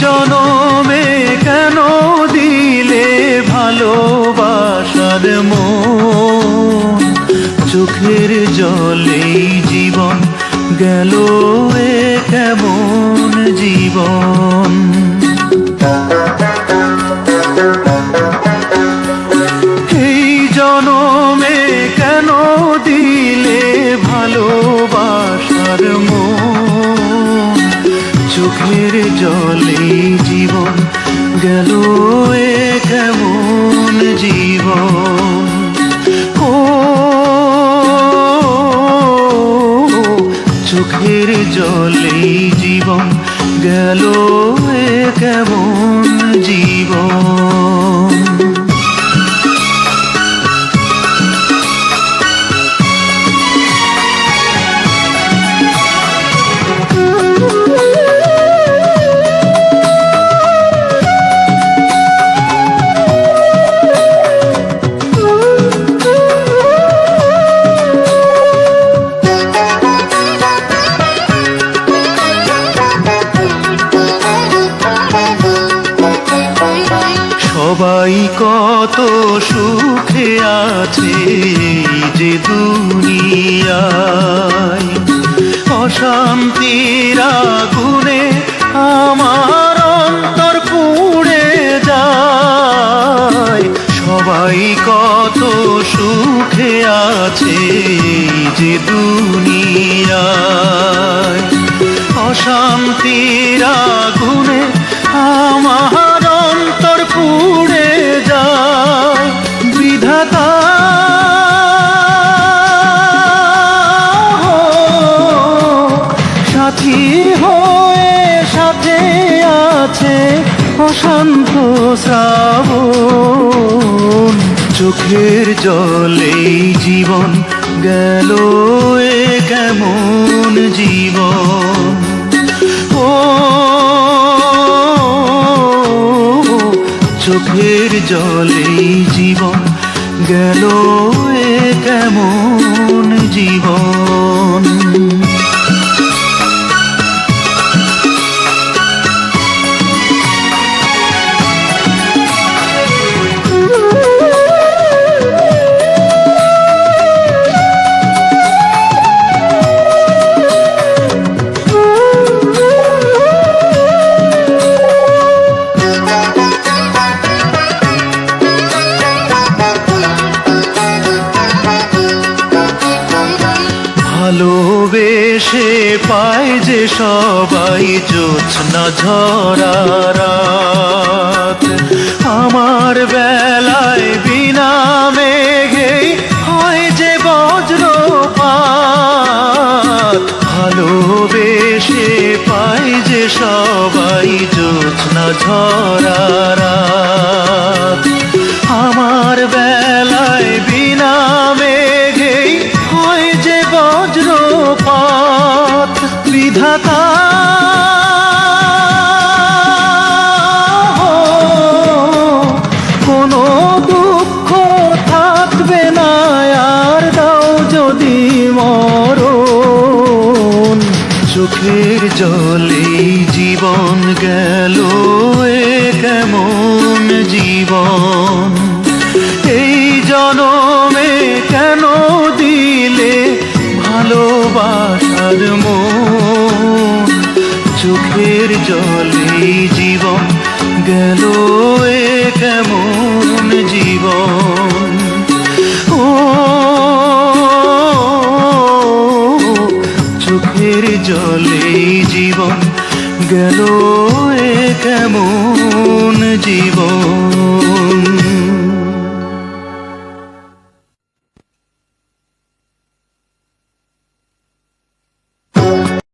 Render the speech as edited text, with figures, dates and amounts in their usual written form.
জনমে কেন দিলে ভালোবাসার মন, চোখের জলেই জীবন গেল এ কেমন জীবন। এই জনমে কেন দিলে ভালোবাসার মন, চোখের জলেই জীবন গেল এ কেমন জীবন। ও চোখের জলেই জীবন গেল এ কেমন জীবন। সবাই কত সুখে আছে যে দুনিয়ায়, অশান্তির আগুনে আমার অন্তর পুড়ে যায়। সবাই কত সুখে আছে যে দুনিয়ায়, অশান্তির আগুনে আমার অন্তর পুড়ে যায়। বিধাতা সাথী হয়ে সাথে আছে অশান্ত শ্রাবণ, চোখের জলেই জীবন গেল এ কেমন জীবন। ও চোখের জলেই জীবন গেল এ কেমন জীবন। ভালোবেসে পায় যে সবাই জ্যোৎস্না ঝরা রাত, আমার বেলায় বিনা মেঘেই হয় যে বজ্রপাত। ভালোবেসে পায় যে সবাই জ্যোৎস্না ঝরা রাত, আমার বেলায় বিনা মেঘেই হয় যে বজ্রপাত। বিধাতা কোনো দুঃখ থাকবে না আর, দাও যদি মরণ, চোখের জলেই জীবন গেল এ কেমন জীবন। এই জনমে কেন দিলে ভালোবাসার মন, চোখের জলেই জীবন গেল এ কেমন জীবন। ও চোখের জলেই জীবন গেল এ কেমন জীবন।